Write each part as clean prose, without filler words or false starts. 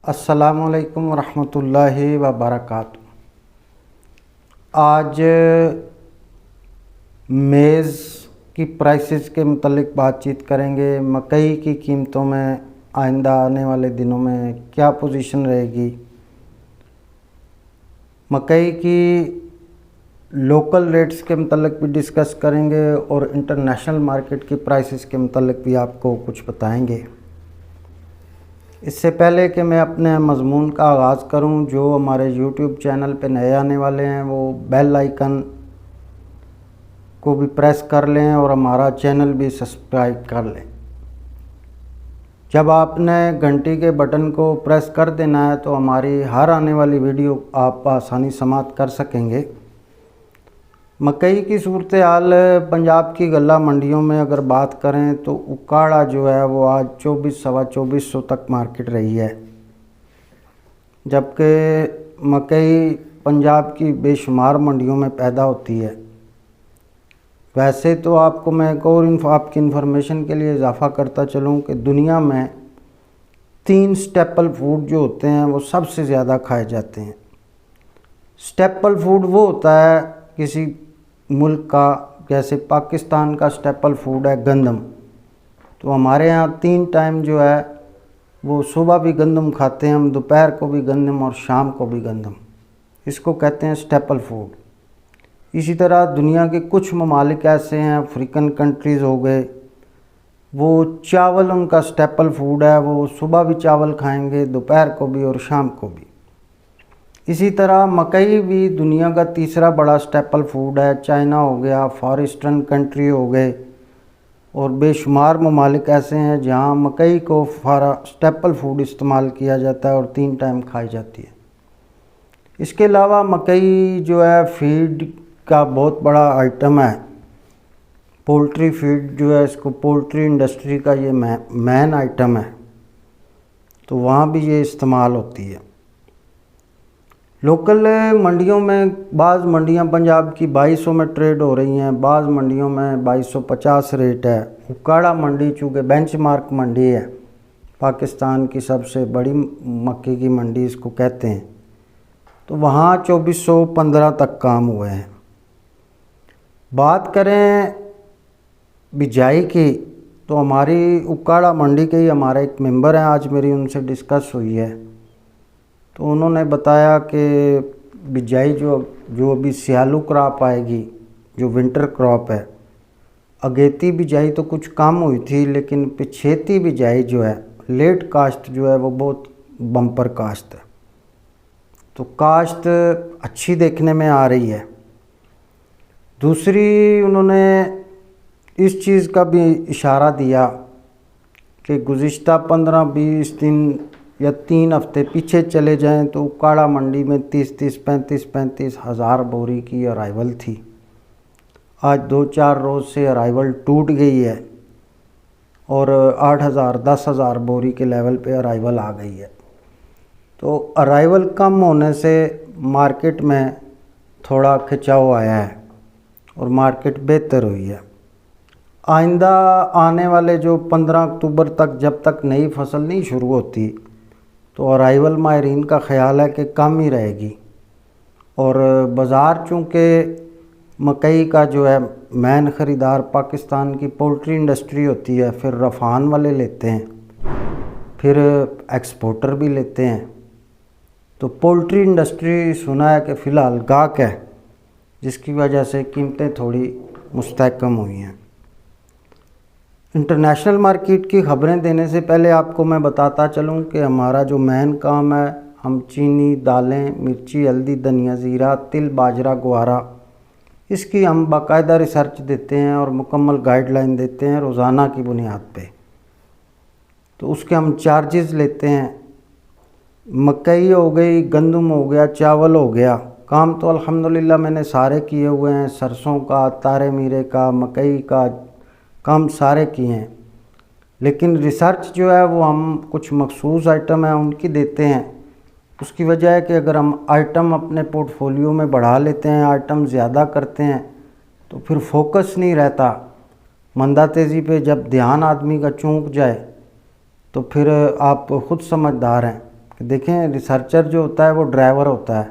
السلام علیکم ورحمۃ اللہ وبرکاتہ۔ آج میز کی پرائسز کے متعلق بات چیت کریں گے۔ مکئی کی قیمتوں میں آئندہ آنے والے دنوں میں کیا پوزیشن رہے گی، مکئی کی لوکل ریٹس کے متعلق بھی ڈسکس کریں گے اور انٹرنیشنل مارکیٹ کی پرائسز کے متعلق بھی آپ کو کچھ بتائیں گے۔ اس سے پہلے کہ میں اپنے مضمون کا آغاز کروں، جو ہمارے یوٹیوب چینل پہ نئے آنے والے ہیں وہ بیل آئیکن کو بھی پریس کر لیں اور ہمارا چینل بھی سبسکرائب کر لیں۔ جب آپ نے گھنٹی کے بٹن کو پریس کر دینا ہے تو ہماری ہر آنے والی ویڈیو آپ آسانی سماعت کر سکیں گے۔ مکئی کی صورتحال پنجاب کی غلہ منڈیوں میں اگر بات کریں تو اکاڑا جو ہے وہ آج 2400 تک مارکیٹ رہی ہے، جبکہ مکئی پنجاب کی بے شمار منڈیوں میں پیدا ہوتی ہے۔ ویسے تو آپ کو میں ایک اور آپ کی انفارمیشن کے لیے اضافہ کرتا چلوں کہ دنیا میں 3 سٹیپل فوڈ جو ہوتے ہیں وہ سب سے زیادہ کھائے جاتے ہیں۔ سٹیپل فوڈ وہ ہوتا ہے کسی ملک کا، جیسے پاکستان کا سٹیپل فوڈ ہے گندم، تو ہمارے ہاں 3 ٹائم جو ہے وہ صبح بھی گندم کھاتے ہیں ہم، دوپہر کو بھی گندم اور شام کو بھی گندم، اس کو کہتے ہیں سٹیپل فوڈ۔ اسی طرح دنیا کے کچھ ممالک ایسے ہیں، افریقن کنٹریز ہو گئے، وہ چاول ان کا سٹیپل فوڈ ہے، وہ صبح بھی چاول کھائیں گے، دوپہر کو بھی اور شام کو بھی۔ اسی طرح مکئی بھی دنیا کا تیسرا بڑا سٹیپل فوڈ ہے۔ چائنا ہو گیا، فار ایسٹرن کنٹری ہو گئے اور بے شمار ممالک ایسے ہیں جہاں مکئی کو سٹیپل فوڈ استعمال کیا جاتا ہے اور 3 ٹائم کھائی جاتی ہے۔ اس کے علاوہ مکئی جو ہے فیڈ کا بہت بڑا آئٹم ہے، پولٹری فیڈ جو ہے، اس کو پولٹری انڈسٹری کا یہ مین آئٹم ہے، تو وہاں بھی یہ استعمال ہوتی ہے۔ لوکل منڈیوں میں بعض منڈیاں پنجاب کی 2200 میں ٹریڈ ہو رہی ہیں، بعض منڈیوں میں 2250 ریٹ ہے۔ اکاڑا منڈی چونکہ بینچ مارک منڈی ہے، پاکستان کی سب سے بڑی مکئی کی منڈی اس کو کہتے ہیں، تو وہاں 2415 تک کام ہوئے ہیں۔ بات کریں بجائی کی تو ہماری اکاڑا منڈی کے ہی ہمارا ایک ممبر ہیں، آج میری ان سے ڈسکس ہوئی ہے، تو انہوں نے بتایا کہ بجائی جو ابھی سیالو کراپ آئے گی، جو ونٹر کراپ ہے، اگیتی بجائی تو کچھ کم ہوئی تھی، لیکن پچھیتی بجائی جو ہے، لیٹ کاشت جو ہے وہ بہت بمپر کاشت ہے، تو کاشت اچھی دیکھنے میں آ رہی ہے۔ دوسری انہوں نے اس چیز کا بھی اشارہ دیا کہ گزشتہ 15-20 دن یا 3 ہفتے پیچھے چلے جائیں تو اکاڑا منڈی میں 35 ہزار بوری کی ارائیول تھی، آج 2-4 روز سے ارائیول ٹوٹ گئی ہے اور 8,000 10,000 بوری کے لیول پہ ارائیول آ گئی ہے۔ تو ارائیول کم ہونے سے مارکیٹ میں تھوڑا کھچاؤ آیا ہے اور مارکیٹ بہتر ہوئی ہے۔ آئندہ آنے والے جو 15 اکتوبر تک، جب تک نئی فصل نہیں شروع ہوتی، تو ارائیول ماہرین کا خیال ہے کہ کم ہی رہے گی، اور بازار چونکہ مکئی کا جو ہے مین خریدار پاکستان کی پولٹری انڈسٹری ہوتی ہے، پھر رفان والے لیتے ہیں، پھر ایکسپورٹر بھی لیتے ہیں، تو پولٹری انڈسٹری سنا ہے کہ فی الحال گاہک ہے، جس کی وجہ سے قیمتیں تھوڑی مستحکم ہوئی ہیں۔ انٹرنیشنل مارکیٹ کی خبریں دینے سے پہلے آپ کو میں بتاتا چلوں کہ ہمارا جو مین کام ہے، ہم چینی، دالیں، مرچی، ہلدی، دھنیا، زیرہ، تل، باجرہ، گوارا، اس کی ہم باقاعدہ ریسرچ دیتے ہیں اور مکمل گائیڈ لائن دیتے ہیں روزانہ کی بنیاد پہ، تو اس کے ہم چارجز لیتے ہیں۔ مکئی ہو گئی، گندم ہو گیا، چاول ہو گیا، کام تو الحمدللہ میں نے سارے کیے ہوئے ہیں، سرسوں کا، تارے میرے کا، مکئی کا کام سارے کیے ہیں، لیکن ریسرچ جو ہے وہ ہم کچھ مخصوص آئٹم ہیں ان کی دیتے ہیں۔ اس کی وجہ ہے کہ اگر ہم آئٹم اپنے پورٹ فولیو میں بڑھا لیتے ہیں، آئٹم زیادہ کرتے ہیں، تو پھر فوکس نہیں رہتا، مندہ تیزی پہ جب دھیان آدمی کا چونک جائے تو پھر آپ خود سمجھدار ہیں کہ دیکھیں ریسرچر جو ہوتا ہے وہ ڈرائیور ہوتا ہے،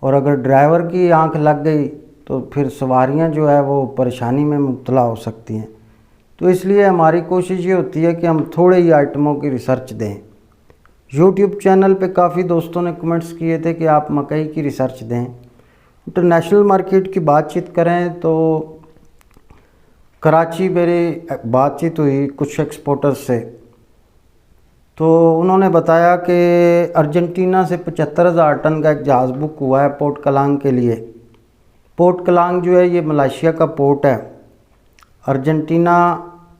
اور اگر ڈرائیور کی آنکھ لگ گئی تو پھر سواریاں جو ہے وہ پریشانی میں مبتلا ہو سکتی ہیں۔ تو اس لیے ہماری کوشش یہ ہوتی ہے کہ ہم تھوڑے ہی آئٹموں کی ریسرچ دیں۔ یوٹیوب چینل پہ کافی دوستوں نے کمنٹس کیے تھے کہ آپ مکئی کی ریسرچ دیں۔ انٹرنیشنل مارکیٹ کی بات چیت کریں تو کراچی میری بات چیت ہوئی کچھ ایکسپورٹر سے، تو انہوں نے بتایا کہ ارجنٹینا سے 75,000 ٹن کا ایک جہاز بک ہوا ہے پورٹ کلانگ کے لیے۔ پورٹ کلانگ جو ہے یہ ملائیشیا کا پورٹ ہے۔ ارجنٹینا،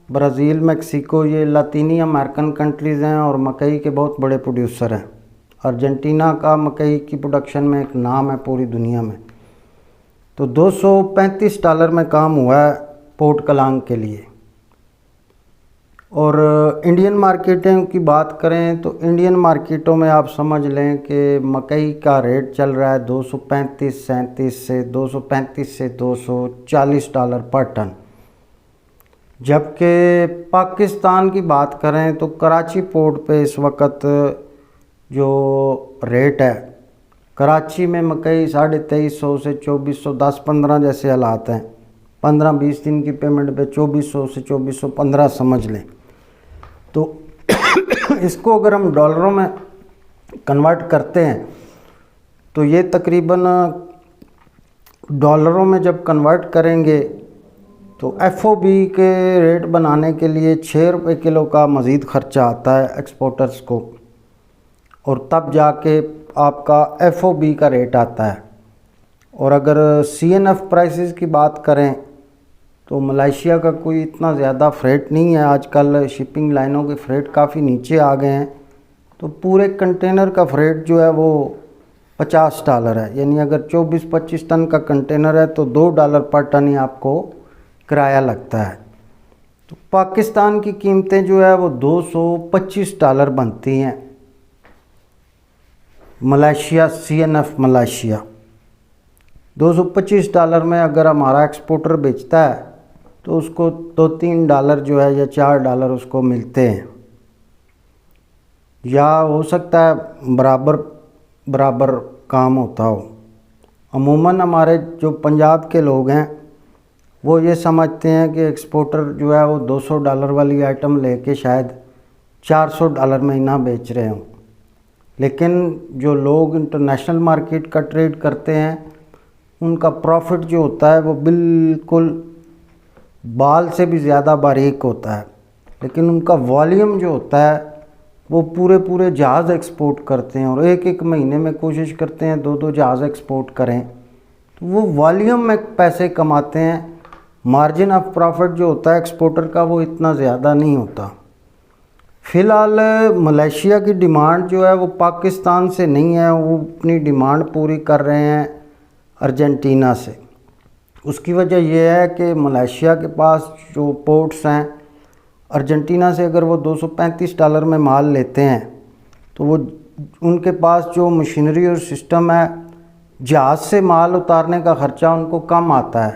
برازیل، میکسیکو یہ لاطینی امریکن کنٹریز ہیں اور مکئی کے بہت بڑے پروڈیوسر ہیں۔ ارجنٹینا کا مکئی کی پروڈکشن میں ایک نام ہے پوری دنیا میں۔ تو $235 میں کام ہوا ہے پورٹ کلانگ کے لیے۔ اور انڈین مارکیٹوں کی بات کریں تو انڈین مارکیٹوں میں آپ سمجھ لیں کہ مکئی کا ریٹ چل رہا ہے $235 سے $240 پر ٹن، جبکہ پاکستان کی بات کریں تو کراچی پورٹ پہ اس وقت جو ریٹ ہے، کراچی میں مکئی 2350 سے 2400، 10-15 جیسے حالات ہیں، 15-20 دن کی پیمنٹ پہ 2400 سے 2415 سمجھ لیں۔ تو اس کو اگر ہم ڈالروں میں کنورٹ کرتے ہیں تو یہ تقریباً ڈالروں میں جب کنورٹ کریں گے تو ایف او بی کے ریٹ بنانے کے لیے $6 کلو کا مزید خرچہ آتا ہے ایکسپورٹرز کو، اور تب جا کے آپ کا ایف او بی کا ریٹ آتا ہے۔ اور اگر سی این ایف پرائسز کی بات کریں تو ملائیشیا کا کوئی اتنا زیادہ فریٹ نہیں ہے، آج کل شپنگ لائنوں کے فریٹ کافی نیچے آ گئے ہیں، تو پورے کنٹینر کا فریٹ جو ہے وہ $50 ہے، یعنی اگر 24-25 ٹن کا کنٹینر ہے تو $2 پر ٹن ہی آپ کو کرایہ لگتا ہے۔ تو پاکستان کی قیمتیں جو ہے وہ $225 بنتی ہیں ملائیشیا، سی این ایف ملائیشیا۔ $225 میں اگر ہمارا ایکسپورٹر بیچتا ہے تو اس کو $2-3 جو ہے یا $4 اس کو ملتے ہیں، یا ہو سکتا ہے برابر کام ہوتا ہو۔ عموماً ہمارے جو پنجاب کے لوگ ہیں وہ یہ سمجھتے ہیں کہ ایکسپورٹر جو ہے وہ $200 والی آئٹم لے کے شاید $400 میں ہی نہ بیچ رہے ہوں، لیکن جو لوگ انٹرنیشنل مارکیٹ کا ٹریڈ کرتے ہیں ان کا پروفٹ جو ہوتا ہے وہ بالکل بال سے بھی زیادہ باریک ہوتا ہے، لیکن ان کا والیوم جو ہوتا ہے وہ پورے جہاز ایکسپورٹ کرتے ہیں، اور ایک مہینے میں کوشش کرتے ہیں 2 جہاز ایکسپورٹ کریں، تو وہ والیوم میں پیسے کماتے ہیں۔ مارجن آف پروفٹ جو ہوتا ہے ایکسپورٹر کا وہ اتنا زیادہ نہیں ہوتا۔ فی الحال ملائیشیا کی ڈیمانڈ جو ہے وہ پاکستان سے نہیں ہے، وہ اپنی ڈیمانڈ پوری کر رہے ہیں ارجنٹینا سے۔ اس کی وجہ یہ ہے کہ ملائیشیا کے پاس جو پورٹس ہیں، ارجنٹینا سے اگر وہ $235 میں مال لیتے ہیں تو وہ ان کے پاس جو مشینری اور سسٹم ہے، جہاز سے مال اتارنے کا خرچہ ان کو کم آتا ہے،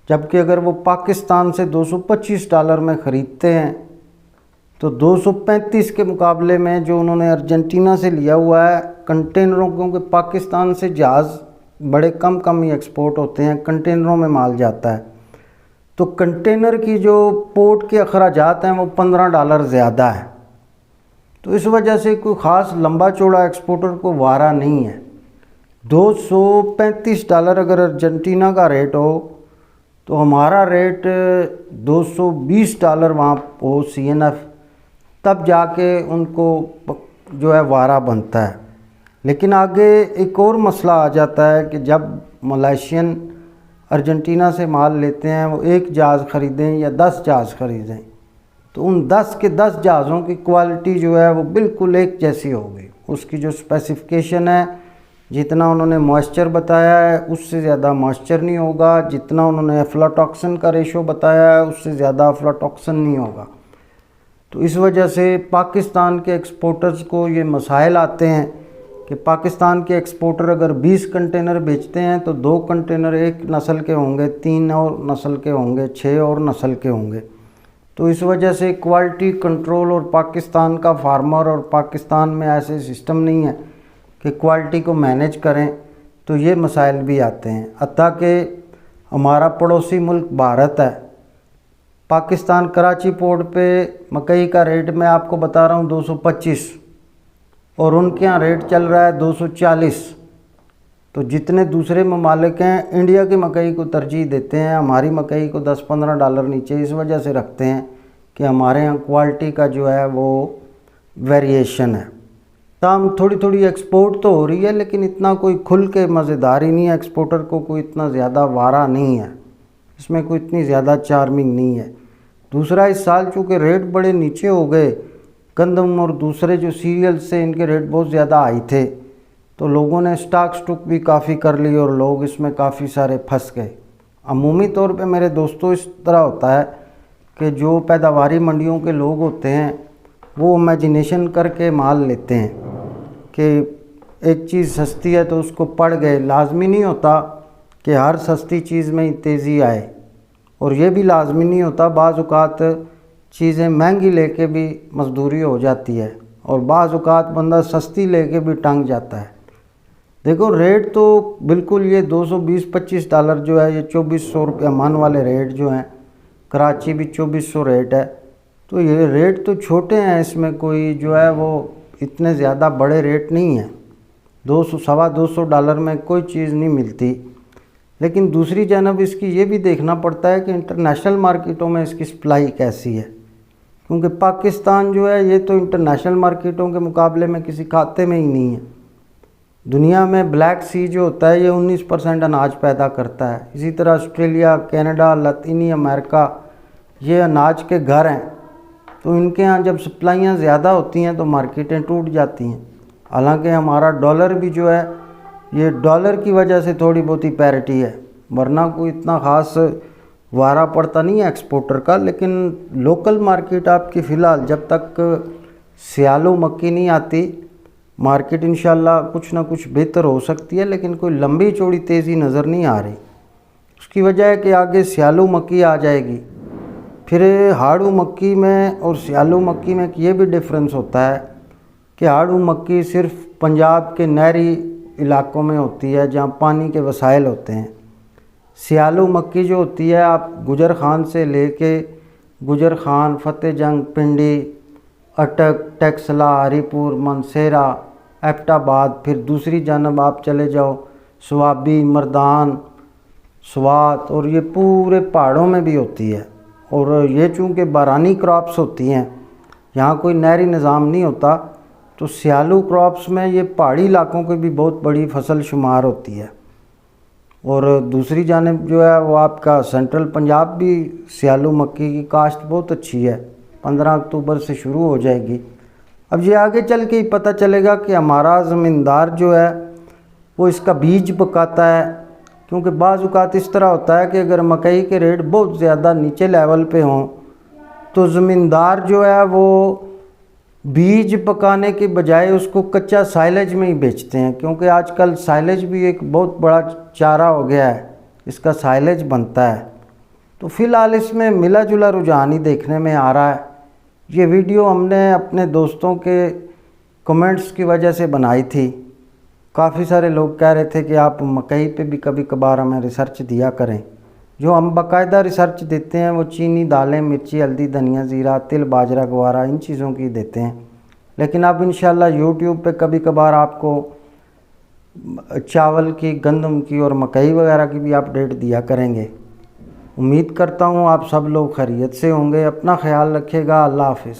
جبکہ اگر وہ پاکستان سے $225 میں خریدتے ہیں تو 235 کے مقابلے میں جو انہوں نے ارجنٹینا سے لیا ہوا ہے کنٹینروں، کیونکہ پاکستان سے جہاز بڑے کم ہی ایکسپورٹ ہوتے ہیں، کنٹینروں میں مال جاتا ہے، تو کنٹینر کی جو پورٹ کے اخراجات ہیں وہ $15 زیادہ ہیں۔ تو اس وجہ سے کوئی خاص لمبا چوڑا ایکسپورٹر کو وارہ نہیں ہے۔ $235 اگر ارجنٹینا کا ریٹ ہو تو ہمارا ریٹ $220 وہاں ہو سی این ایف، تب جا کے ان کو جو ہے وارہ بنتا ہے۔ لیکن آگے ایک اور مسئلہ آ جاتا ہے کہ جب ملائیشین ارجنٹینا سے مال لیتے ہیں، وہ 1 جہاز خریدیں یا 10 جہاز خریدیں، تو ان 10 کے 10 جہازوں کی کوالٹی جو ہے وہ بالکل ایک جیسی ہوگی۔ اس کی جو اسپیسیفکیشن ہے، جتنا انہوں نے موئسچر بتایا ہے اس سے زیادہ موئسچر نہیں ہوگا، جتنا انہوں نے افلاٹاکسن کا ریشو بتایا ہے اس سے زیادہ افلاٹاکسن نہیں ہوگا۔ تو اس وجہ سے پاکستان کے ایکسپورٹرز کو یہ مسائل آتے ہیں کہ پاکستان کے ایکسپورٹر اگر 20 کنٹینر بیچتے ہیں تو 2 کنٹینر ایک نسل کے ہوں گے، 3 اور نسل کے ہوں گے، 6 اور نسل کے ہوں گے۔ تو اس وجہ سے کوالٹی کنٹرول اور پاکستان کا فارمر اور پاکستان میں ایسے سسٹم نہیں ہے کہ کوالٹی کو مینیج کریں، تو یہ مسائل بھی آتے ہیں۔ حتیٰ کہ ہمارا پڑوسی ملک بھارت ہے، پاکستان کراچی پورٹ پہ مکئی کا ریٹ میں آپ کو بتا رہا ہوں 225، اور ان کے ہاں ریٹ چل رہا ہے 240۔ تو جتنے دوسرے ممالک ہیں انڈیا کی مکئی کو ترجیح دیتے ہیں، ہماری مکئی کو $10-15 نیچے اس وجہ سے رکھتے ہیں کہ ہمارے ہاں کوالٹی کا جو ہے وہ ویریشن ہے۔ تاہم تھوڑی تھوڑی ایکسپورٹ تو ہو رہی ہے، لیکن اتنا کوئی کھل کے مزیدار ہی نہیں ہے، ایکسپورٹر کو کوئی اتنا زیادہ وارہ نہیں ہے، اس میں کوئی اتنی زیادہ چارمنگ نہیں ہے۔ دوسرا، اس سال چونکہ ریٹ بڑے نیچے ہو گئے، گندم اور دوسرے جو سیریلز سے ان کے ریٹ بہت زیادہ آئی تھے، تو لوگوں نے سٹاک بھی کافی کر لی اور لوگ اس میں کافی سارے پھنس گئے۔ عمومی طور پہ میرے دوستوں اس طرح ہوتا ہے کہ جو پیداواری منڈیوں کے لوگ ہوتے ہیں وہ امیجنیشن کر کے مال لیتے ہیں کہ ایک چیز سستی ہے تو اس کو پڑ گئے۔ لازمی نہیں ہوتا کہ ہر سستی چیز میں ہی تیزی آئے، اور یہ بھی لازمی نہیں ہوتا، بعض اوقات چیزیں مہنگی لے کے بھی مزدوری ہو جاتی ہے، اور بعض اوقات بندہ سستی لے کے بھی ٹنگ جاتا ہے۔ دیکھو ریٹ تو بالکل یہ $220-25 جو ہے، یہ $2400 من والے ریٹ جو ہیں، کراچی بھی 2400 ریٹ ہے، تو یہ ریٹ تو چھوٹے ہیں، اس میں کوئی جو ہے وہ اتنے زیادہ بڑے ریٹ نہیں ہیں۔ $200-225 میں کوئی چیز نہیں ملتی۔ لیکن دوسری جانب اس کی یہ بھی دیکھنا پڑتا ہے کہ انٹرنیشنل مارکیٹوں میں اس کی سپلائی کیسی ہے، کیونکہ پاکستان جو ہے یہ تو انٹرنیشنل مارکیٹوں کے مقابلے میں کسی کھاتے میں ہی نہیں ہے۔ دنیا میں بلیک سی جو ہوتا ہے یہ 19% اناج پیدا کرتا ہے، اسی طرح آسٹریلیا، کینیڈا، لاطینی امریکہ یہ اناج کے گھر ہیں، تو ان کے ہاں جب سپلائیاں زیادہ ہوتی ہیں تو مارکیٹیں ٹوٹ جاتی ہیں۔ حالانکہ ہمارا ڈالر بھی جو ہے یہ ڈالر کی وجہ سے تھوڑی بہت ہی پیرٹی ہے، ورنہ کوئی اتنا خاص وارہ پڑتا نہیں ہے ایکسپورٹر کا۔ لیکن لوکل مارکیٹ آپ کی فی الحال جب تک سیالو مکی نہیں آتی، مارکیٹ انشاءاللہ کچھ نہ کچھ بہتر ہو سکتی ہے، لیکن کوئی لمبی چوڑی تیزی نظر نہیں آ رہی۔ اس کی وجہ ہے کہ آگے سیالو مکی آ جائے گی، پھر ہاڑو مکی میں اور سیالو مکی میں یہ بھی ڈفرنس ہوتا ہے کہ ہاڑو مکی صرف پنجاب کے نہری علاقوں میں ہوتی ہے جہاں پانی کے وسائل ہوتے ہیں۔ سیالو مکی جو ہوتی ہے آپ گجر خان سے لے کے گجر خان، فتح جنگ، پنڈی، اٹک، ٹیکسلا، ہری پور، منسیرا، ایبٹ آباد، پھر دوسری جانب آپ چلے جاؤ سوابی، مردان، سوات، اور یہ پورے پہاڑوں میں بھی ہوتی ہے۔ اور یہ چونکہ بارانی کراپس ہوتی ہیں، یہاں کوئی نہری نظام نہیں ہوتا، تو سیالو کراپس میں یہ پہاڑی علاقوں کی بھی بہت بڑی فصل شمار ہوتی ہے۔ اور دوسری جانب جو ہے وہ آپ کا سینٹرل پنجاب بھی سیالو مکی کی کاشت بہت اچھی ہے، 15 اکتوبر سے شروع ہو جائے گی۔ اب یہ آگے چل کے ہی پتہ چلے گا کہ ہمارا زمیندار جو ہے وہ اس کا بیج پکاتا ہے، کیونکہ بعض اوقات اس طرح ہوتا ہے کہ اگر مکئی کے ریٹ بہت زیادہ نیچے لیول پہ ہوں تو زمیندار جو ہے وہ بیج پکانے کے بجائے اس کو کچا سائلیج میں ہی بیچتے ہیں، کیونکہ آج کل سائلیج بھی ایک بہت بڑا چارہ ہو گیا ہے، اس کا سائلیج بنتا ہے۔ تو فی الحال اس میں ملا جلا رجحان ہی دیکھنے میں آ رہا ہے۔ یہ ویڈیو ہم نے اپنے دوستوں کے کمنٹس کی وجہ سے بنائی تھی، کافی سارے لوگ کہہ رہے تھے کہ آپ مکئی پہ بھی کبھی کبھار ہمیں ریسرچ دیا کریں۔ جو ہم باقاعدہ ریسرچ دیتے ہیں وہ چینی، دالیں، مرچی، ہلدی، دھنیا، زیرہ، تل، باجرہ، گوارا، ان چیزوں کی دیتے ہیں۔ لیکن اب انشاءاللہ یوٹیوب پہ کبھی کبھار آپ کو چاول کی، گندم کی اور مکئی وغیرہ کی بھی اپڈیٹ دیا کریں گے۔ امید کرتا ہوں آپ سب لوگ خیریت سے ہوں گے۔ اپنا خیال رکھیے گا۔ اللہ حافظ۔